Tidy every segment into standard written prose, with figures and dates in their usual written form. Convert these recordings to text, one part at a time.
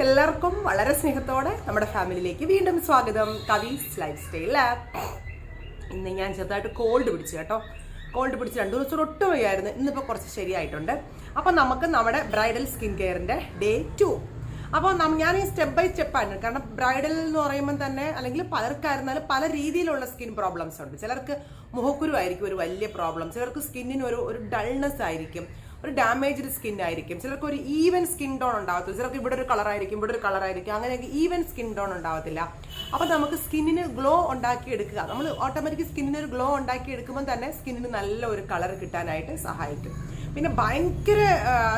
എല്ലാവർക്കും വളരെ സ്നേഹത്തോടെ നമ്മുടെ ഫാമിലിയിലേക്ക് വീണ്ടും സ്വാഗതം. കവീസ് ലൈഫ് സ്റ്റൈൽ ലാബ്. ഇന്ന് ഞാൻ ചെറുതായിട്ട് കോൾഡ് പിടിച്ചു കേട്ടോ. കോൾഡ് പിടിച്ച് 2 ദിവസം ഒട്ടും വയ്യായിരുന്നു. ഇന്നിപ്പോൾ കുറച്ച് ശരിയായിട്ടുണ്ട്. അപ്പം നമുക്ക് നമ്മുടെ ബ്രൈഡൽ സ്കിൻ കെയറിൻ്റെ ഡേ 2. അപ്പോൾ ഞാൻ ഈ സ്റ്റെപ്പ് ബൈ സ്റ്റെപ്പാണ്. കാരണം ബ്രൈഡൽ എന്ന് പറയുമ്പോൾ തന്നെ അല്ലെങ്കിൽ പലർക്കായിരുന്നാലും പല രീതിയിലുള്ള സ്കിൻ പ്രോബ്ലംസ് ഉണ്ട്. ചിലർക്ക് മുഖക്കുരു ആയിരിക്കും ഒരു വലിയ പ്രോബ്ലം, ചിലർക്ക് സ്കിന്നിന് ഒരു ഡൾനെസ് ആയിരിക്കും, ഒരു ഡാമേജ്ഡ് സ്കിൻ ആയിരിക്കും, ചിലർക്ക് ഒരു ഈവൻ സ്കിൻ ടോൺ ഉണ്ടാവത്തില്ല, ചിലർക്ക് ഇവിടെ ഒരു കളറായിരിക്കും ഇവിടെ ഒരു കളറായിരിക്കും, അങ്ങനെയൊക്കെ ഈവൻ സ്കിൻ ടോൺ ഉണ്ടാവത്തില്ല. അപ്പം നമുക്ക് സ്കിന്നിന് ഗ്ലോ ഉണ്ടാക്കി എടുക്കുക, നമ്മൾ ഓട്ടോമാറ്റിക് സ്കിന്നിന് ഒരു ഗ്ലോ ഉണ്ടാക്കി എടുക്കുമ്പോൾ തന്നെ സ്കിന്നിന് നല്ല ഒരു കളർ കിട്ടാനായിട്ട് സഹായിക്കും. പിന്നെ ഭയങ്കര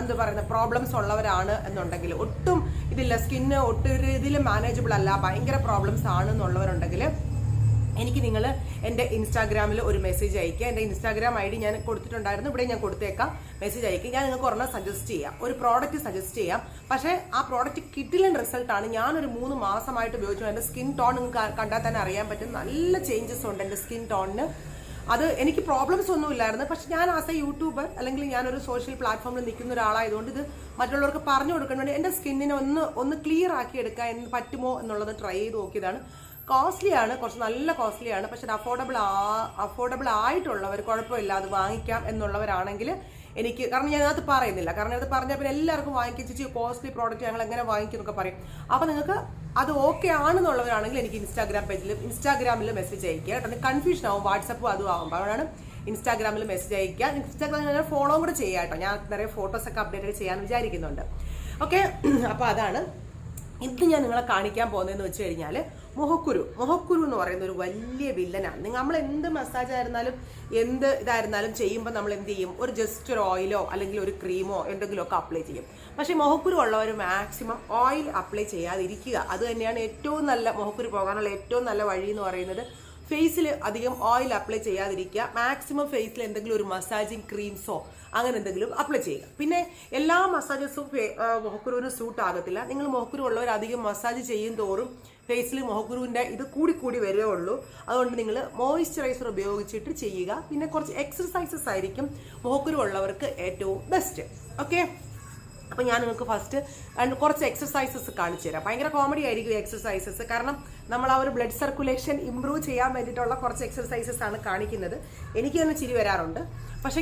എന്താ പറയുന്ന പ്രോബ്ലംസ് ഉള്ളവരാണ് എന്നുണ്ടെങ്കിൽ, ഒട്ടും ഇതില്ല സ്കിന്ന് ഒട്ടും ഇതിൽ മാനേജബിൾ അല്ല, ഭയങ്കര പ്രോബ്ലംസ് ആണ് എന്നുള്ളവരുണ്ടെങ്കിൽ എനിക്ക് നിങ്ങൾ എൻ്റെ ഇൻസ്റ്റാഗ്രാമിൽ ഒരു മെസ്സേജ് അയക്കുക. എൻ്റെ ഇൻസ്റ്റാഗ്രാം ID ഞാൻ കൊടുത്തിട്ടുണ്ടായിരുന്നു, ഇവിടെ ഞാൻ കൊടുത്തേക്കാം. മെസ്സേജ് അയക്കുക. ഞാൻ നിങ്ങൾക്ക് ഒരെണ്ണം സജസ്റ്റ് ചെയ്യാം, ഒരു പ്രോഡക്റ്റ് സജസ്റ്റ് ചെയ്യാം. പക്ഷേ ആ പ്രോഡക്റ്റ് കിട്ടില്ല റിസൾട്ടാണ്. ഞാനൊരു 3 മാസമായിട്ട് ഉപയോഗിച്ചു. എൻ്റെ സ്കിൻ ടോൺ നിങ്ങൾക്ക് കണ്ടാൽ തന്നെ അറിയാൻ പറ്റും, നല്ല ചേഞ്ചസ് ഉണ്ട് എൻ്റെ സ്കിൻ ടോണിന്. അത് എനിക്ക് പ്രോബ്ലംസ് ഒന്നും ഇല്ലായിരുന്നു. പക്ഷെ ഞാൻ ആസ് എ യൂട്യൂബർ അല്ലെങ്കിൽ ഞാനൊരു സോഷ്യൽ പ്ലാറ്റ്ഫോമിൽ നിൽക്കുന്ന ഒരാളായതുകൊണ്ട് ഇത് മറ്റുള്ളവർക്ക് പറഞ്ഞു കൊടുക്കാൻ വേണ്ടി എൻ്റെ സ്കിന്നിനെ ഒന്ന് ക്ലിയർ ആക്കി എടുക്കാൻ പറ്റുമോ എന്നുള്ളത് ട്രൈ ചെയ്ത് നോക്കിയതാണ്. കോസ്റ്റ്ലിയാണ്, കുറച്ച് നല്ല കോസ്റ്റ്ലിയാണ്. പക്ഷെ അഫോർഡബിൾ ആയിട്ടുള്ളവർ കുഴപ്പമില്ല, അത് വാങ്ങിക്കാം എന്നുള്ളവരാണെങ്കിൽ എനിക്ക്, കാരണം ഞാനത് പറയുന്നില്ല, കാരണം അത് പറഞ്ഞാൽ പിന്നെ എല്ലാവർക്കും വാങ്ങിക്കിച്ച് കോസ്റ്റ്ലി പ്രോഡക്റ്റ് ഞങ്ങൾ എങ്ങനെ വാങ്ങിക്കും എന്നൊക്കെ പറയും. അപ്പോൾ നിങ്ങൾക്ക് അത് ഓക്കെ ആണെന്നുള്ളവരാണെങ്കിൽ എനിക്ക് ഇൻസ്റ്റാഗ്രാമിൽ മെസ്സേജ് അയക്കുക കേട്ടോ. കൺഫ്യൂഷൻ ആവും, വാട്സപ്പും അതും ആവും. അപ്പോഴാണ് ഇൻസ്റ്റാഗ്രാമിൽ മെസ്സേജ് അയക്കുക. ഇൻസ്റ്റാഗ്രാമിൽ ഞാൻ ഫോളോ കൂടെ ചെയ്യാം കേട്ടോ. ഞാൻ നിറയെ ഫോട്ടോസൊക്കെ അപ്ഡേറ്റ് ചെയ്യാൻ വിചാരിക്കുന്നുണ്ട്. ഓക്കെ, അപ്പോൾ അതാണ് ഇത് ഞാൻ നിങ്ങളെ കാണിക്കാൻ പോകുന്നതെന്ന് വെച്ച് കഴിഞ്ഞാൽ മുഖക്കുരു എന്ന് പറയുന്ന ഒരു വലിയ വില്ലനാണ്. നമ്മൾ എന്ത് മസാജ് ആയിരുന്നാലും എന്ത് ഇതായിരുന്നാലും ചെയ്യുമ്പോൾ നമ്മൾ എന്ത് ചെയ്യും, ജസ്റ്റ് ഒരു ഓയിലോ അല്ലെങ്കിൽ ഒരു ക്രീമോ എന്തെങ്കിലുമൊക്കെ അപ്ലൈ ചെയ്യും. പക്ഷേ മുഖക്കുരു ഉള്ളവർ മാക്സിമം ഓയിൽ അപ്ലൈ ചെയ്യാതിരിക്കുക. അത് തന്നെയാണ് ഏറ്റവും നല്ല മുഖക്കുരു പോകാനുള്ള ഏറ്റവും നല്ല വഴി എന്ന് പറയുന്നത്. ഫേസിൽ അധികം ഓയിൽ അപ്ലൈ ചെയ്യാതിരിക്കുക. മാക്സിമം ഫേസിൽ എന്തെങ്കിലും ഒരു മസാജിങ് ക്രീംസോ അങ്ങനെ എന്തെങ്കിലും അപ്ലൈ ചെയ്യുക. പിന്നെ എല്ലാ മസാജസും മുഖക്കുരുവിന് സൂട്ട് ആകത്തില്ല. നിങ്ങൾ മുഖക്കുരു ഉള്ളവർ അധികം മസാജ് ചെയ്യും തോറും ഫേസിൽ മുഖക്കുരുവിൻ്റെ ഇത് കൂടി വരികയുള്ളൂ. അതുകൊണ്ട് നിങ്ങൾ മോയ്സ്ചറൈസർ ഉപയോഗിച്ചിട്ട് ചെയ്യുക. പിന്നെ കുറച്ച് എക്സർസൈസസ് ആയിരിക്കും മുഖക്കുരു ഉള്ളവർക്ക് ഏറ്റവും ബെസ്റ്റ്. ഓക്കെ, അപ്പം ഞാൻ നിങ്ങൾക്ക് ഫസ്റ്റ് കുറച്ച് എക്സർസൈസസ് കാണിച്ചു തരാം. ഭയങ്കര കോമഡി ആയിരിക്കും എക്സർസൈസസ്, കാരണം നമ്മൾ ആ ഒരു ബ്ലഡ് സർക്കുലേഷൻ ഇമ്പ്രൂവ് ചെയ്യാൻ വേണ്ടിയിട്ടുള്ള കുറച്ച് എക്സർസൈസസ് ആണ് കാണിക്കുന്നത്. എനിക്ക് തന്നെ ചിരി വരാറുണ്ട്. പക്ഷെ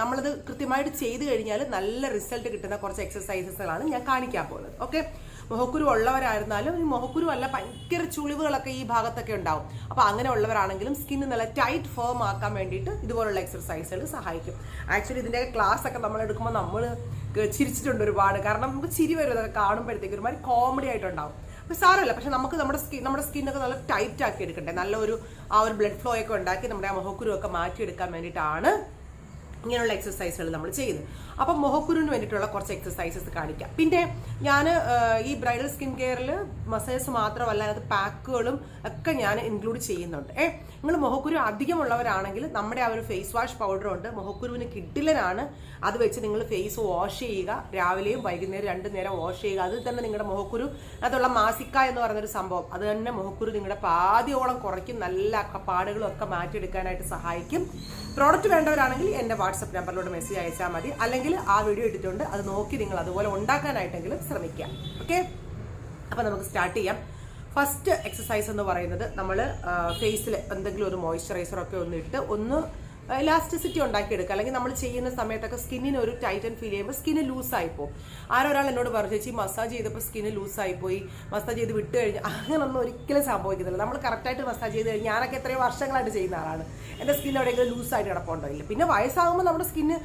നമ്മളത് കൃത്യമായിട്ട് ചെയ്ത് കഴിഞ്ഞാൽ നല്ല റിസൾട്ട് കിട്ടുന്ന കുറച്ച് എക്സർസൈസസുകളാണ് ഞാൻ കാണിക്കാൻ പോകുന്നത്. ഓക്കെ, മുഖക്കുരു ഉള്ളവരായിരുന്നാലും ഈ മുഖക്കുരു അല്ല ഭയങ്കര ചുളിവുകളൊക്കെ ഈ ഭാഗത്തൊക്കെ ഉണ്ടാവും. അപ്പോൾ അങ്ങനെ ഉള്ളവരാണെങ്കിലും സ്കിന്ന് നല്ല ടൈറ്റ് ഫേം ആക്കാൻ വേണ്ടിയിട്ട് ഇതുപോലുള്ള എക്സർസൈസുകൾ സഹായിക്കും. ആക്ച്വലി ഇതിൻ്റെ ക്ലാസ് ഒക്കെ നമ്മൾ എടുക്കുമ്പോൾ നമ്മൾ ചിരിച്ചിട്ടുണ്ട് ഒരുപാട്. കാരണം നമുക്ക് ചിരി വരും അതൊക്കെ കാണുമ്പോഴത്തേക്ക്, ഒരുമാതിരി കോമഡി ആയിട്ടുണ്ടാവും. അപ്പോൾ സാരമില്ല, പക്ഷെ നമുക്ക് നമ്മുടെ സ്കിന്നൊക്കെ നല്ല ടൈറ്റ് ആക്കി എടുക്കട്ടെ. നല്ലൊരു ബ്ലഡ് ഫ്ലോ ഒക്കെ ഉണ്ടാക്കി നമ്മുടെ ആ മുഖക്കുരു ഒക്കെ മാറ്റിയെടുക്കാൻ വേണ്ടിയിട്ടാണ് ഇങ്ങനെയുള്ള എക്സസൈസുകൾ നമ്മൾ ചെയ്യുന്നത്. അപ്പം മുഖക്കുരുവിന് വേണ്ടിയിട്ടുള്ള കുറച്ച് എക്സസൈസസ് കാണിക്കാം. പിന്നെ ഞാൻ ഈ ബ്രൈഡൽ സ്കിൻ കെയറിൽ മസാജസ് മാത്രമല്ല, അത് പാക്കുകളും ഒക്കെ ഞാൻ ഇൻക്ലൂഡ് ചെയ്യുന്നുണ്ട്. നിങ്ങൾ മുഖക്കുരു അധികമുള്ളവരാണെങ്കിൽ നമ്മുടെ ആ ഒരു ഫേസ് വാഷ് പൗഡറുണ്ട്, മുഖക്കുരുവിന് കിഡിലനാണ്. അത് വെച്ച് നിങ്ങൾ ഫേസ് വാഷ് ചെയ്യുക. രാവിലെയും വൈകുന്നേരം 2 നേരം വാഷ് ചെയ്യുക. അതിൽ തന്നെ നിങ്ങളുടെ മുഖക്കുരു, അതുള്ള മാസിക്ക എന്ന് പറയുന്നൊരു സംഭവം, അത് തന്നെ മുഖക്കുരു നിങ്ങളുടെ പാതിയോളം കുറയ്ക്കും. നല്ല പാടുകളും ഒക്കെ മാറ്റിയെടുക്കാനായിട്ട് സഹായിക്കും. പ്രോഡക്റ്റ് വേണ്ടവരാണെങ്കിൽ എൻ്റെ വാട്സപ്പ് നമ്പറിലോട്ട് മെസ്സേജ് അയച്ചാൽ മതി. അല്ലെങ്കിൽ ആ വീഡിയോ ഇട്ടിട്ടുണ്ട്, അത് നോക്കി നിങ്ങൾ അതുപോലെ ഉണ്ടാക്കാനായിട്ടെങ്കിലും ശ്രമിക്കാം. ഓക്കെ, അപ്പം നമുക്ക് സ്റ്റാർട്ട് ചെയ്യാം. ഫസ്റ്റ് എക്സസൈസ് എന്ന് പറയുന്നത്, നമ്മൾ ഫേസിൽ എന്തെങ്കിലും ഒരു മോയ്സ്ചറൈസറൊക്കെ ഒന്ന് ഇലാസ്റ്റിസിറ്റി ഉണ്ടാക്കിയെടുക്കുക. അല്ലെങ്കിൽ നമ്മൾ ചെയ്യുന്ന സമയത്തൊക്കെ സ്കിന്നിന് ഒരു ടൈറ്റൻ ഫീൽ ചെയ്യുമ്പോൾ സ്കിന്ന് ലൂസായിപ്പോവും. ഒരാൾ എന്നോട് പറഞ്ഞു, ചേച്ചി മസാജ് ചെയ്തപ്പോൾ സ്കിന്ന് ലൂസായിപ്പോയി, മസാജ് ചെയ്ത് വിട്ട് കഴിഞ്ഞാൽ അങ്ങനൊന്നും ഒരിക്കലും സംഭവിക്കുന്നില്ല. നമ്മൾ കറക്റ്റായിട്ട് മസാജ് ചെയ്ത് കഴിഞ്ഞാൽ, ഞാനൊക്കെ എത്രയോ വർഷങ്ങളായിട്ട് ചെയ്യുന്ന ആളാണ്, എൻ്റെ സ്കിൻ എവിടെയെങ്കിലും ലൂസായിട്ട് കിടപ്പുണ്ടോ ഇല്ല. പിന്നെ വയസ്സാകുമ്പോൾ നമ്മുടെ സ്കിന്ന്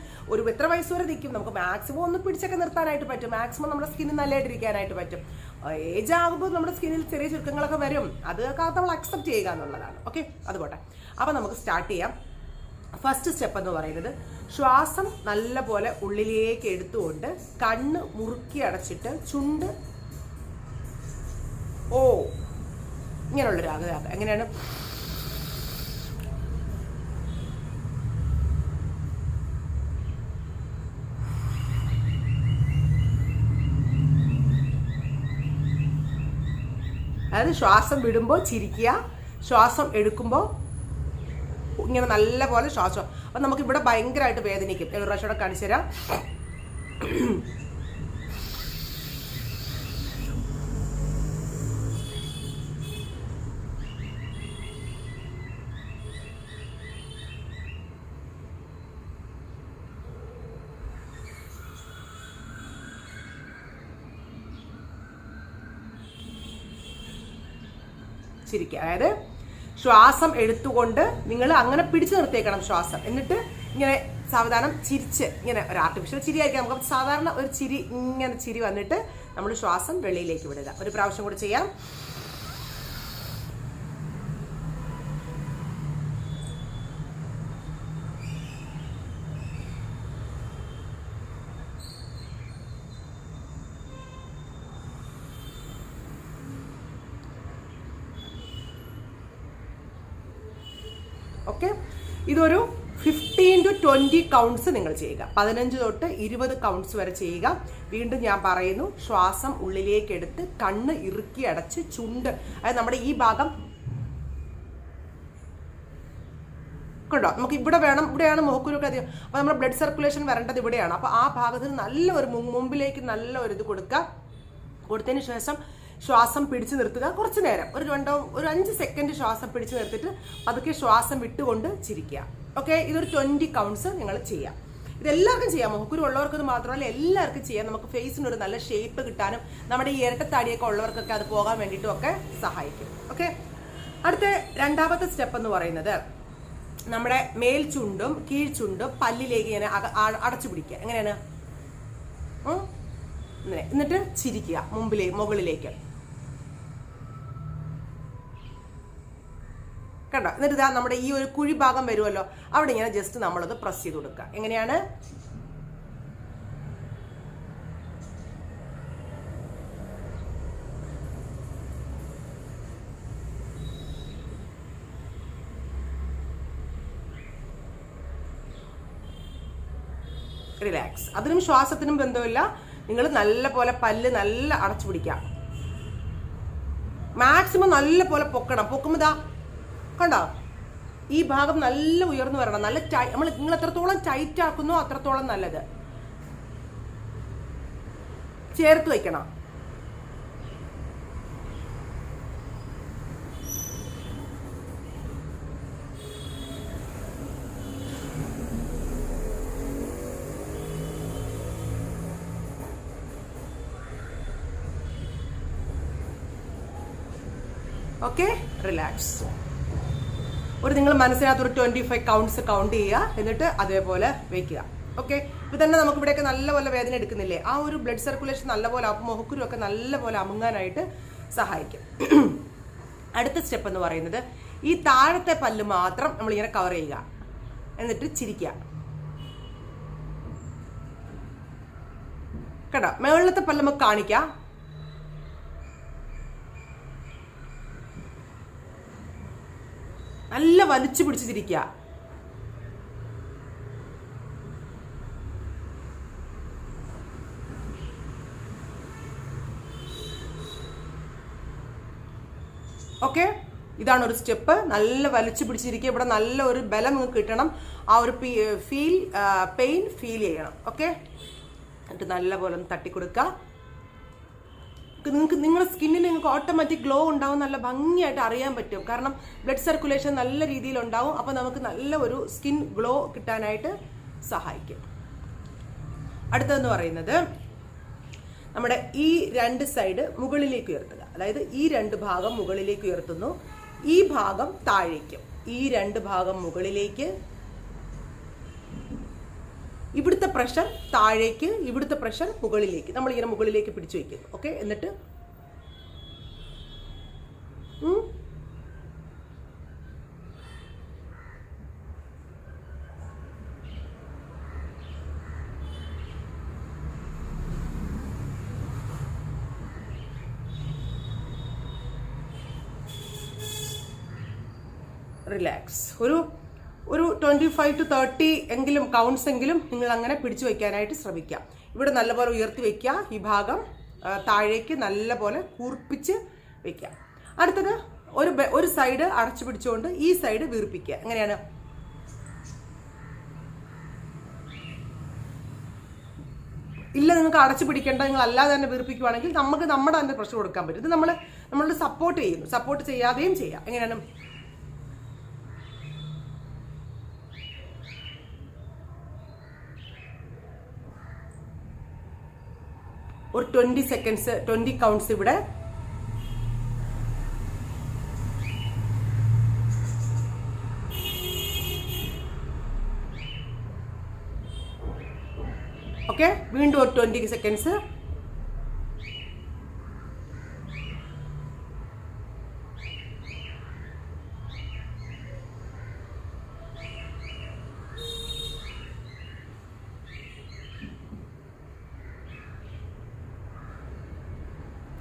എത്ര വയസ്സ് വരെ നിൽക്കും, നമുക്ക് മാക്സിമം ഒന്ന് പിടിച്ചൊക്കെ നിർത്താനായിട്ട് പറ്റും. മാക്സിമം നമ്മുടെ സ്കിന്ന് നല്ലതായിട്ടിരിക്കാനായിട്ട് പറ്റും. ഏജ് ആകുമ്പോൾ നമ്മുടെ സ്കിന്നിൽ ചെറിയ ചുരുക്കങ്ങളൊക്കെ വരും, അതൊക്കെ നമ്മൾ അക്സെപ്റ്റ് ചെയ്യുക എന്നുള്ളതാണ്. ഓക്കെ, അതുപോട്ടെ. അപ്പോൾ നമുക്ക് സ്റ്റാർട്ട് ചെയ്യാം. ഫസ്റ്റ് സ്റ്റെപ്പ് എന്ന് പറയുന്നത്, ശ്വാസം നല്ലപോലെ ഉള്ളിലേക്ക് എടുത്തുകൊണ്ട് കണ്ണ് മുറുക്കി അടച്ചിട്ട് ചുണ്ട് ഇങ്ങനെയുള്ളൊരു ആഗ്രഹം. എങ്ങനെയാണ്? അതായത് ശ്വാസം വിടുമ്പോൾ ചിരിക്കുക, ശ്വാസം എടുക്കുമ്പോൾ ഇങ്ങനെ നല്ല പോലെ ശ്വാസം. അപ്പം നമുക്കിവിടെ ഭയങ്കരമായിട്ട് വേദനിക്കും. ഒരു പ്രാവശ്യം കാണിച്ചു തരാം. ചിരിക്കുക. അതായത് ശ്വാസം എടുത്തുകൊണ്ട് നിങ്ങൾ അങ്ങനെ പിടിച്ചു നിർത്തിയേക്കണം ശ്വാസം. എന്നിട്ട് ഇങ്ങനെ സാവധാനം ചിരിച്ച്, ഇങ്ങനെ ഒരു ആർട്ടിഫിഷ്യൽ ചിരി ആയിരിക്കും, നമുക്ക് സാധാരണ ഒരു ചിരി, ഇങ്ങനെ ചിരി വന്നിട്ട് നമ്മൾ ശ്വാസം വെളിയിലേക്ക് വിടുക. ഒരു പ്രാവശ്യം കൂടി ചെയ്യാം. ഓക്കെ, ഇതൊരു 15 to 20 കൗണ്ട്സ് നിങ്ങൾ ചെയ്യുക. 15 തൊട്ട് 20 കൗണ്ട്സ് വരെ ചെയ്യുക. വീണ്ടും ഞാൻ പറയുന്നു, ശ്വാസം ഉള്ളിലേക്ക് എടുത്ത് കണ്ണ് ഇറുക്കി അടച്ച് ചുണ്ട്, അതായത് നമ്മുടെ ഈ ഭാഗം കണ്ടോ, നമുക്ക് ഇവിടെ വേണം, ഇവിടെയാണ് മുഖക്കുരുക്കെ അധികം, അപ്പോൾ നമ്മുടെ ബ്ലഡ് സർക്കുലേഷൻ വരേണ്ടത് ഇവിടെയാണ്. അപ്പോൾ ആ ഭാഗത്തിന് നല്ല ഒരു മുമ്പിലേക്ക് നല്ല ഒരു ഇത് കൊടുക്കുക. കൊടുത്തതിന് ശേഷം ശ്വാസം പിടിച്ചു നിർത്തുക. കുറച്ച് നേരം, ഒരു 5 സെക്കൻഡ് ശ്വാസം പിടിച്ചു നിർത്തിയിട്ട് പതുക്കെ ശ്വാസം വിട്ടുകൊണ്ട് ചിരിക്കുക. ഓക്കെ, ഇതൊരു 20 കൗണ്ട്സ് നിങ്ങൾ ചെയ്യാം. ഇതെല്ലാവർക്കും ചെയ്യാം, മുഖക്കുരു ഉള്ളവർക്കത് മാത്രമല്ല എല്ലാവർക്കും ചെയ്യാം. നമുക്ക് ഫേസിനൊരു നല്ല ഷേപ്പ് കിട്ടാനും നമ്മുടെ ഈ ഇരട്ടത്താടിയൊക്കെ ഉള്ളവർക്കൊക്കെ അത് പോകാൻ വേണ്ടിയിട്ടും ഒക്കെ സഹായിക്കും. ഓക്കെ, അടുത്ത രണ്ടാമത്തെ സ്റ്റെപ്പ് എന്ന് പറയുന്നത് നമ്മുടെ മേൽചുണ്ടും കീഴ്ചുണ്ടും പല്ലിലേക്ക് ഇങ്ങനെ അടച്ചു പിടിക്കുക. എങ്ങനെയാണ്? എന്നിട്ട് ചിരിക്കുക മുകളിലേക്ക്. കണ്ടോ? എന്നിട്ട് ഇതാ നമ്മുടെ ഈ ഒരു കുഴി ഭാഗം വരുമല്ലോ, അവിടെ ഇങ്ങനെ ജസ്റ്റ് നമ്മളത് പ്രസ് ചെയ്ത് കൊടുക്കുക. എങ്ങനെയാണ്? റിലാക്സ്. അതിനും ശ്വാസത്തിനും ബന്ധമില്ല. നിങ്ങൾ നല്ല പോലെ പല്ല് നല്ല അടച്ചു പിടിക്കുക. മാക്സിമം നല്ല പോലെ പൊക്കണം. പൊക്കുമ്പോൾ ഇതാ കണ്ടോ, ഈ ഭാഗം നല്ല ഉയർന്നു വരണം. നല്ല നിങ്ങൾ എത്രത്തോളം ടൈറ്റ് ആക്കുന്നോ അത്രത്തോളം നല്ലത്. ചേർത്ത് വയ്ക്കണം. Okay, relax. നിങ്ങൾ മനസ്സിനകത്ത് ഒരു 25 കൗണ്ട്സ് കൗണ്ട് ചെയ്യുക. എന്നിട്ട് അതേപോലെ വെക്കുക. ഓക്കെ, ഇപ്പൊ തന്നെ നമുക്ക് ഇവിടെയൊക്കെ നല്ലപോലെ വേദന എടുക്കുന്നില്ലേ? ആ ഒരു ബ്ലഡ് സർക്കുലേഷൻ നല്ലപോലെ മുഖക്കുരു ഒക്കെ നല്ലപോലെ അമുങ്ങാനായിട്ട് സഹായിക്കും. അടുത്ത സ്റ്റെപ്പ് എന്ന് പറയുന്നത് ഈ താഴത്തെ പല്ല് മാത്രം നമ്മളിങ്ങനെ കവർ ചെയ്യുക. എന്നിട്ട് ചിരിക്കുക. കേട്ടോ, മുകളിലത്തെ പല്ല് നമുക്ക് കാണിക്കാം. നല്ല വലിച്ചു പിടിച്ച് ചിരിക്കുക. ഓക്കെ, ഇതാണ് ഒരു സ്റ്റെപ്പ്. നല്ല വലിച്ചു പിടിച്ചിരിക്കുക. ഇവിടെ നല്ല ഒരു ബലം നിങ്ങൾക്ക് കിട്ടണം. ആ ഒരു പെയിൻ ഫീൽ ചെയ്യണം. ഓക്കെ, എന്നിട്ട് നല്ല പോലെ ഒന്ന് തട്ടിക്കൊടുക്കുക. നിങ്ങളുടെ സ്കിന്നിന് നിങ്ങൾക്ക് ഓട്ടോമാറ്റിക് ഗ്ലോ ഉണ്ടാവും. നല്ല ഭംഗിയായിട്ട് അറിയാൻ പറ്റും. കാരണം ബ്ലഡ് സർക്കുലേഷൻ നല്ല രീതിയിൽ ഉണ്ടാവും. അപ്പോൾ നമുക്ക് നല്ല ഒരു സ്കിൻ ഗ്ലോ കിട്ടാനായിട്ട് സഹായിക്കും. അടുത്തതെന്ന് പറയുന്നത് നമ്മുടെ ഈ 2 സൈഡ് മുകളിലേക്ക് ഉയർത്തുക. അതായത് ഈ 2 ഭാഗം മുകളിലേക്ക് ഉയർത്തുന്നു, ഈ ഭാഗം താഴേക്കും. ഈ 2 ഭാഗം മുകളിലേക്ക്, ഇവിടുത്തെ പ്രഷർ താഴേക്ക്, ഇവിടുത്തെ പ്രഷർ മുകളിലേക്ക്. നമ്മളിങ്ങനെ മുകളിലേക്ക് പിടിച്ചു വയ്ക്കുന്നു. ഓക്കെ, എന്നിട്ട് റിലാക്സ്. ഒരു 25 to 30 എങ്കിലും കൗണ്ട്സ് എങ്കിലും നിങ്ങൾ അങ്ങനെ പിടിച്ചു വയ്ക്കാനായിട്ട് ശ്രമിക്കുക. ഇവിടെ നല്ലപോലെ ഉയർത്തി വയ്ക്കുക. ഈ ഭാഗം താഴേക്ക് നല്ലപോലെ കൂർപ്പിച്ച് വയ്ക്കുക. അടുത്തത് ഒരു സൈഡ് അടച്ചു പിടിച്ചുകൊണ്ട് ഈ സൈഡ് വീർപ്പിക്കുക. എങ്ങനെയാണ്? ഇല്ല, നിങ്ങൾക്ക് അടച്ചു പിടിക്കേണ്ട, നിങ്ങൾ അല്ലാതെ തന്നെ വീർപ്പിക്കുവാണെങ്കിൽ നമുക്ക് നമ്മുടെ തന്നെ പ്രഷർ കൊടുക്കാൻ പറ്റും. ഇത് നമ്മളുടെ സപ്പോർട്ട് ചെയ്യുന്നു. സപ്പോർട്ട് ചെയ്യാതെയും ചെയ്യാം. എങ്ങനെയാണ്? ഒരു 20 സെക്കൻഡ്സ് 20 കൗണ്ട്സ് ഇവിടെ. വീണ്ടും ഒരു 20 സെക്കൻഡ്സ്.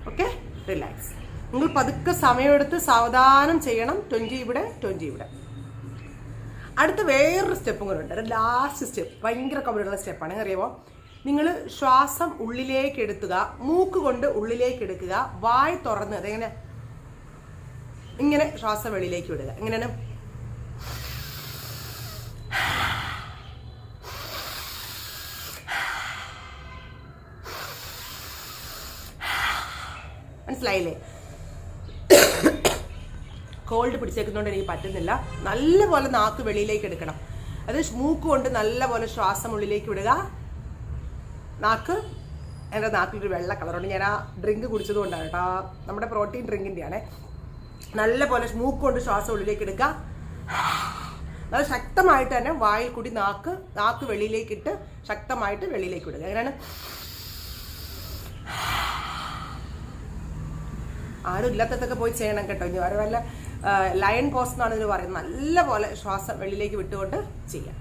Okay, relax. നിങ്ങൾ പതുക്കെ സമയമെടുത്ത് സാവധാനം ചെയ്യണം. 20 ഇവിടെ, 20 ഇവിടെ. അടുത്ത വേറൊരു സ്റ്റെപ്പും കൂടെ ഉണ്ട്. ലാസ്റ്റ് സ്റ്റെപ്പ് ഭയങ്കര കമ്പനിയുള്ള സ്റ്റെപ്പാണ്. അറിയാമോ? നിങ്ങൾ ശ്വാസം ഉള്ളിലേക്ക് എടുക്കുക, മൂക്ക് കൊണ്ട് ഉള്ളിലേക്ക് എടുക്കുക, വായ് തുറന്ന് അതെങ്ങനെ ഇങ്ങനെ ശ്വാസം വെളിയിലേക്ക് വിടുക. എങ്ങനെയാണ്? മനസ്സിലായില്ലേ? കോൾഡ് പിടിച്ചേക്കുന്നതുകൊണ്ട് എനിക്ക് പറ്റുന്നില്ല. നല്ലപോലെ നാക്ക് വെളിയിലേക്ക് എടുക്കണം. അത് മൂക്ക് കൊണ്ട് നല്ലപോലെ ശ്വാസം ഉള്ളിലേക്ക് വിടുക. നാക്ക്, എൻ്റെ നാക്കിലൊരു വെള്ള കളറുണ്ട്. ഞാൻ ആ ഡ്രിങ്ക് കുടിച്ചത് കൊണ്ടാണ് കേട്ടോ. നമ്മുടെ പ്രോട്ടീൻ ഡ്രിങ്കിൻ്റെയാണ്. നല്ലപോലെ മൂക്ക് കൊണ്ട് ശ്വാസം ഉള്ളിലേക്ക് എടുക്കുക. നല്ല ശക്തമായിട്ട് തന്നെ വായിൽ കൂടി നാക്ക് വെളിയിലേക്ക് ഇട്ട് ശക്തമായിട്ട് വെളിയിലേക്ക് വിടുക. അങ്ങനെയാണ്. ആരും ഇല്ലാത്തതൊക്കെ പോയി ചെയ്യണം കേട്ടോ. ഇനി വരെ വല്ല ലയൺ പോസ് എന്നാണ് ഇതിന് പറയുന്നത്. നല്ലപോലെ ശ്വാസം വെളിയിലേക്ക് വിട്ടുകൊണ്ട് ചെയ്യാം.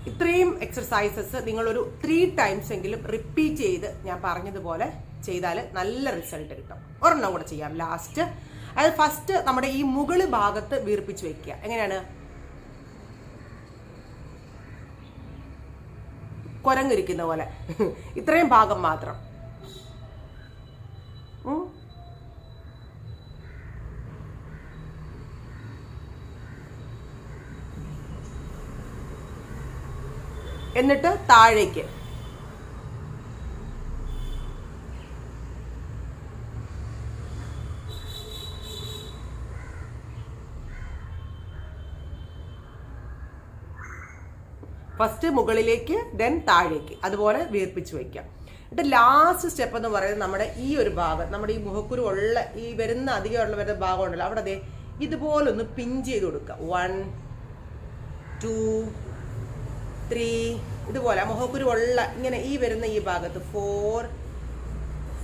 ഇത്രയും എക്സർസൈസസ് നിങ്ങളൊരു 3 ടൈംസ് എങ്കിലും റിപ്പീറ്റ് ചെയ്ത് ഞാൻ പറഞ്ഞതുപോലെ ചെയ്താൽ നല്ല റിസൾട്ട് കിട്ടും. ഒരെണ്ണം കൂടെ ചെയ്യാം ലാസ്റ്റ്. അതായത് ഫസ്റ്റ് നമ്മുടെ ഈ മുകള് ഭാഗത്ത് വീർപ്പിച്ച് വെക്കുക. എങ്ങനെയാണ്? കുരങ്ങിരിക്കുന്ന പോലെ ഇത്രയും ഭാഗം മാത്രം. എന്നിട്ട് താഴേക്ക്. ഫസ്റ്റ് മുകളിലേക്ക്, ദെൻ താഴേക്ക്, അതുപോലെ വീർപ്പിച്ച് വയ്ക്കാം. എന്നിട്ട് ലാസ്റ്റ് സ്റ്റെപ്പ് എന്ന് പറയുന്നത് നമ്മുടെ ഈ ഒരു ഭാഗം, നമ്മുടെ ഈ മുഖക്കുരു ഉള്ള ഈ വരുന്ന അധികമുള്ള വരുന്ന ഭാഗം ഉണ്ടല്ലോ, അവിടെ അതെ ഇതുപോലെ ഒന്ന് പിഞ്ച് ചെയ്ത് കൊടുക്കുക. 1 2 3 ഇതുപോലെ മുഖക്കുരു ഉള്ള ഇങ്ങനെ ഈ വരുന്ന ഈ ഭാഗത്ത് 4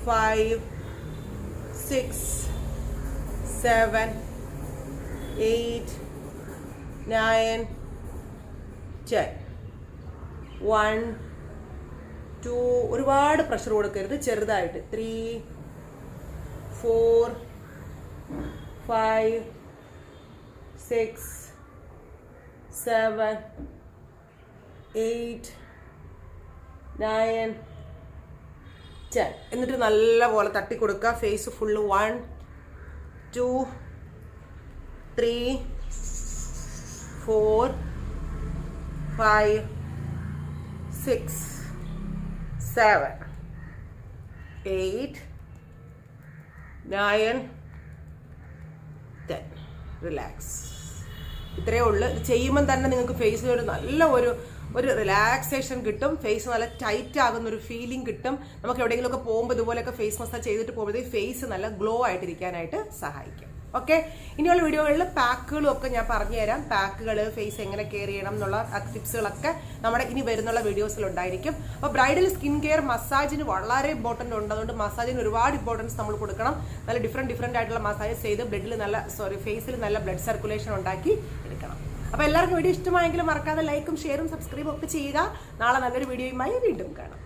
5 6 7 8 9 10 1 2 ഒരുപാട് പ്രഷർ കൊടുക്കരുത്, ചെറുതായിട്ട് 3 4 5 6 7 8 9 10 എന്നിട്ട് നല്ലപോലെ തട്ടിക്കൊടുക്കുക. Face full 1 2 3 4 5 6 7 8 9 10. റിലാക്സ്. ഇത്രയേ ഉള്ളൂ. ഇത് ചെയ്യുമ്പോൾ തന്നെ നിങ്ങൾക്ക് ഫേസിൽ ഒരു നല്ല ഒരു റിലാക്സേഷൻ കിട്ടും. ഫേസ് നല്ല ടൈറ്റ് ആകുന്ന ഒരു ഫീലിംഗ് കിട്ടും. നമുക്ക് എവിടെയെങ്കിലുമൊക്കെ പോകുമ്പോൾ ഇതുപോലെയൊക്കെ ഫേസ് മസാജ് ചെയ്തിട്ട് പോകുമ്പോഴത്തേക്ക് ഫേസ് നല്ല ഗ്ലോ ആയിട്ടിരിക്കാനായിട്ട് സഹായിക്കും. ഓക്കെ, ഇനിയുള്ള വീഡിയോകളിൽ പാക്കുകളും ഒക്കെ ഞാൻ പറഞ്ഞുതരാം. പാക്കുകൾ, ഫേസ് എങ്ങനെ കെയർ ചെയ്യണം എന്നുള്ള ടിപ്സുകളൊക്കെ നമ്മുടെ ഇനി വരുന്നുള്ള വീഡിയോസിലുണ്ടായിരിക്കും. അപ്പോൾ ബ്രൈഡൽ സ്കിൻ കെയർ മസാജിന് വളരെ ഇമ്പോർട്ടൻ്റ് ഉണ്ട്. അതുകൊണ്ട് മസാജിന് ഒരുപാട് ഇമ്പോർട്ടൻസ് നമ്മൾ കൊടുക്കണം. നല്ല ഡിഫറെൻറ്റ് ആയിട്ടുള്ള മസാജ് ചെയ്ത് ഫേസിൽ നല്ല ബ്ലഡ് സർക്കുലേഷൻ ഉണ്ടാക്കി എടുക്കണം. അപ്പോൾ എല്ലാവർക്കും വീഡിയോ ഇഷ്ടമായെങ്കിലും മറക്കാതെ ലൈക്കും ഷെയറും സബ്സ്ക്രൈബും ഒക്കെ ചെയ്യുക. നാളെ നല്ലൊരു വീഡിയോയുമായി വീണ്ടും കാണാം.